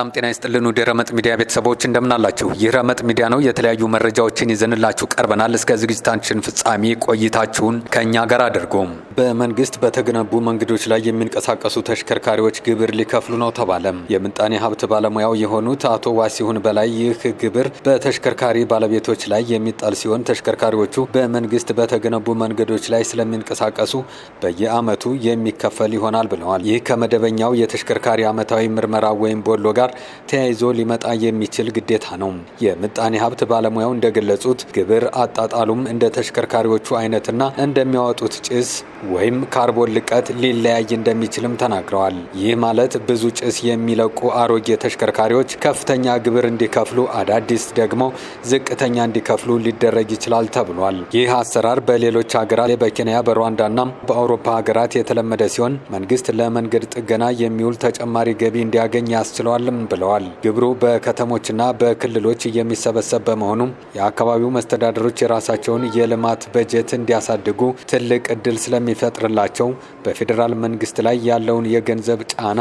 ሰላም ጤና ይስጥልን ወደ ረመጥ ሚዲያ ቤተሰቦች እንደምናላችሁ። ይህ ረመጥ ሚዲያ ነው። የተለያዩ መረጃዎችን ይዘንላችሁ ቀርበናል። እስከ ዝግጅታችን ፍጻሜ ቆይታችሁን ከኛ ጋር አድርጉም። በመንግስት በተገነቡ መንገዶች ላይ የሚንቀሳቀሱ ተሽከርካሪዎች ግብር ሊከፍሉ ነው ተባለ። የምጣኔ ሀብት ባለሙያው የሆኑት አቶ ዋሲሁን በላይ ይህ ግብር በተሽከርካሪ ባለቤቶች ላይ የሚጣል ሲሆን ተሽከርካሪዎቹ በመንግስት በተገነቡ መንገዶች ላይ ስለሚንቀሳቀሱ በየአመቱ የሚከፈል ይሆናል ብለዋል። ይህ ከመደበኛው የተሽከርካሪ አመታዊ ምርመራ ወይም ቦሎ ጋር ተያይዞ ሊመጣ የሚችል ግዴታ ነው። የምጣኔ ሀብት ባለሙያው እንደገለጹት ግብር አጣጣሉም እንደ ተሽከርካሪዎቹ አይነትና እንደሚያወጡት ጭስ ወይም ካርቦን ልቀት ሊለያይ እንደሚችልም ተናግረዋል። ይህ ማለት ብዙ ጭስ የሚለቁ አሮጌ ተሽከርካሪዎች ከፍተኛ ግብር እንዲከፍሉ፣ አዳዲስ ደግሞ ዝቅተኛ እንዲከፍሉ ሊደረግ ይችላል ተብሏል። ይህ አሰራር በሌሎች ሀገራት በኬንያ በሩዋንዳና በአውሮፓ ሀገራት የተለመደ ሲሆን መንግስት ለመንገድ ጥገና የሚውል ተጨማሪ ገቢ እንዲያገኝ ያስችለዋልም ብለዋል። ግብሩ በከተሞችና በክልሎች የሚሰበሰብ በመሆኑ የአካባቢው መስተዳድሮች የራሳቸውን የልማት በጀት እንዲያሳድጉ ትልቅ እድል ስለሚፈጥርላቸው በፌዴራል መንግስት ላይ ያለውን የገንዘብ ጫና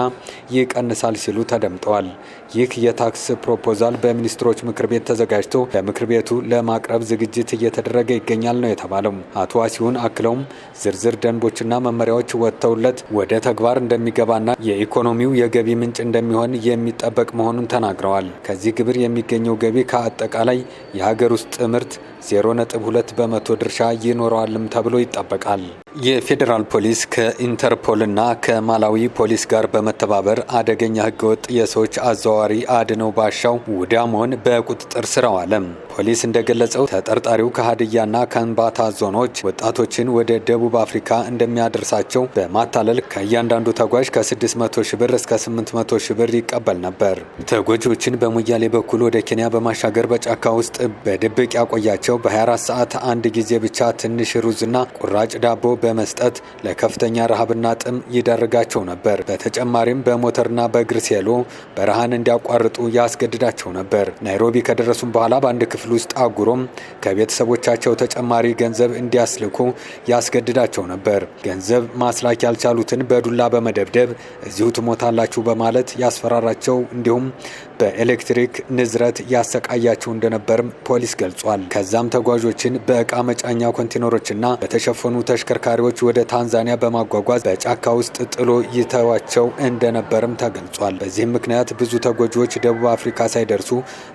ይቀንሳል ሲሉ ተደምጠዋል። ይህ የታክስ ፕሮፖዛል በሚኒስትሮች ምክር ቤት ተዘጋጅቶ ለምክር ቤቱ ለማቅረብ ዝግጅት እየተደረገ ይገኛል ነው የተባለው። አቶ ዋሲሁን አክለውም ዝርዝር ደንቦችና መመሪያዎች ወጥተውለት ወደ ተግባር እንደሚገባና የኢኮኖሚው የገቢ ምንጭ እንደሚሆን የሚጠበቅ መሆኑን ተናግረዋል። ከዚህ ግብር የሚገኘው ገቢ ከአጠቃላይ የሀገር ውስጥ ምርት 0.2 በመቶ ድርሻ ይኖረዋልም ተብሎ ይጠበቃል። የፌዴራል ፖሊስ ከኢንተርፖልና ከማላዊ ፖሊስ ጋር በመተባበር አደገኛ ህገወጥ የሰዎች አዘዋዋሪ አድነው ባሻው ውዳሞን በቁጥጥር ስር አዋለ። ፖሊስ እንደገለጸው ተጠርጣሪው ከሀዲያና ከንባታ ዞኖች ወጣቶችን ወደ ደቡብ አፍሪካ እንደሚያደርሳቸው በማታለል ከእያንዳንዱ ተጓዥ ከ600 ሺህ ብር እስከ 800 ሺህ ብር ይቀበል ነበር። ተጓዦችን በሙያሌ በኩል ወደ ኬንያ በማሻገር በጫካ ውስጥ በድብቅ ያቆያቸው በ24 ሰዓት አንድ ጊዜ ብቻ ትንሽ ሩዝና ቁራጭ ዳቦ በመስጠት ለከፍተኛ ረሃብና ጥም ይዳርጋቸው ነበር። በተጨማሪም በሞተርና በእግር ሴሎ በረሃን እንዲያቋርጡ ያስገድዳቸው ነበር። ናይሮቢ ከደረሱም በኋላ በአንድ ክፍል ውስጥ አጉሮም ከቤተሰቦቻቸው ተጨማሪ ገንዘብ እንዲያስልኩ ያስገድዳቸው ነበር። ገንዘብ ማስላክ ያልቻሉትን በዱላ በመደብደብ እዚሁ ትሞታላችሁ በማለት ያስፈራራቸው እንዲሁም በኤሌክትሪክ ንዝረት ያሰቃያቸው እንደነበርም ፖሊስ ገልጿል። ከዛም ተጓዦችን በእቃ መጫኛ ኮንቴነሮችና በተሸፈኑ ተሽከርካሪዎች ወደ ታንዛኒያ በማጓጓዝ በጫካ ውስጥ ጥሎ ይተዋቸው እንደነበርም ተገልጿል። በዚህም ምክንያት ብዙ ተጓዦች ደቡብ አፍሪካ ሳይደርሱ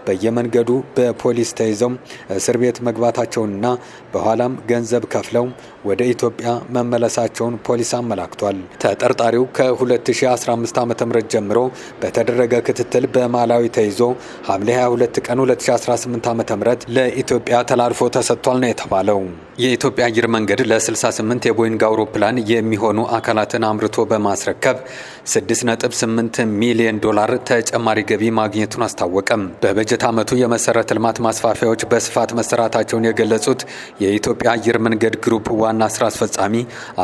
በየመንገዱ በፖሊስ ተይዘው እስር ቤት መግባታቸውንና በኋላም ገንዘብ ከፍለው ወደ ኢትዮጵያ መመለሳቸውን ፖሊስ አመላክቷል። ተጠርጣሪው ከ2015 ዓ.ም ጀምሮ በተደረገ ክትትል በማላዊ ተይዞ ሐምሌ 22 ቀን 2018 ዓ.ም ለኢትዮጵያ ተላልፎ ተሰጥቷል ነው የተባለው። የኢትዮጵያ አየር መንገድ ለ68 የቦይንግ አውሮፕላን የሚሆኑ አካላትን አምርቶ በማስረከብ $6.8 ሚሊዮን ተጨማሪ ገቢ ማግኘቱን አስታወቀም። በበጀት ዓመቱ የመሰረተ ልማት ማስፋፊያዎች በስፋት መሰራታቸውን የገለጹት የኢትዮጵያ አየር መንገድ ግሩፕ ዋና ስራ አስፈጻሚ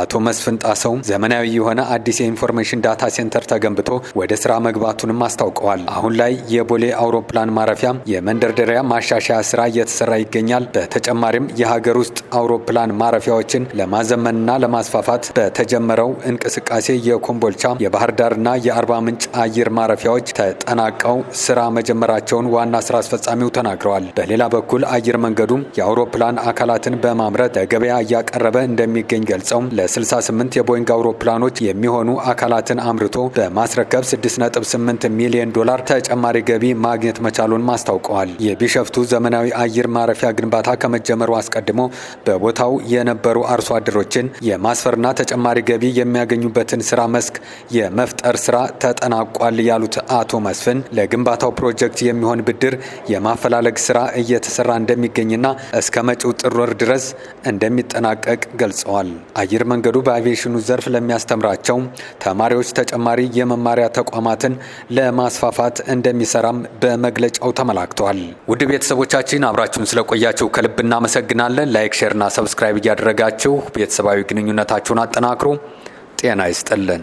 አቶ መስፍን ጣሰው ዘመናዊ የሆነ አዲስ የኢንፎርሜሽን ዳታ ሴንተር ተገንብቶ ወደ ስራ መግባቱንም አስታውቀዋል። አሁን ላይ የቦሌ አውሮፕላን ማረፊያ የመንደርደሪያ ማሻሻያ ስራ እየተሰራ ይገኛል። በተጨማሪም የሀገር ውስጥ አውሮፕላን ማረፊያዎችን ለማዘመንና ለማስፋፋት በተጀመረው እንቅስቃሴ የኮምቦልቻ የባህር ዳርና የአርባ ምንጭ አየር ማረፊያዎች ተጠናቀው ስራ መጀመራቸውን ዋና ስራ አስፈጻሚው ተናግረዋል። በሌላ በኩል አየር መንገዱ የአውሮፕላን አካላትን በማምረት ለገበያ እያቀረበ እንደሚገኝ ገልጸው ለ68 የቦይንግ አውሮፕላኖች የሚሆኑ አካላትን አምርቶ በማስረከብ $6.8 ሚሊዮን ተጨማሪ ገቢ ማግኘት መቻሉን ማስታውቀዋል። የቢሸፍቱ ዘመናዊ አየር ማረፊያ ግንባታ ከመጀመሩ አስቀድሞ በቦታው የነበሩ አርሶ አደሮችን የማስፈርና ተጨማሪ ገቢ የሚያገኙበትን ስራ መስክ የመፍጠር ስራ ተጠናቋል ያሉት አቶ መስፍን ለግንባታው ፕሮጀክት የሚሆን ብድር የማፈላለግ ስራ እየተሰራ እንደሚገኝና እስከ መጪው ጥር ወር ድረስ እንደሚጠናቀቅ ገልጸዋል። አየር መንገዱ በአቪዬሽኑ ዘርፍ ለሚያስተምራቸው ተማሪዎች ተጨማሪ የመማሪያ ተቋማትን ለማስፋፋት እንደሚሰራም በመግለጫው ተመላክቷል። ውድ ቤተሰቦቻችን አብራችሁን ስለቆያችሁ ከልብ እናመሰግናለን። ላይክ፣ ሼር እና ሰብስክራይብ እያደረጋችሁ ቤተሰባዊ ግንኙነታችሁን አጠናክሩ። ጤና ይስጥልን።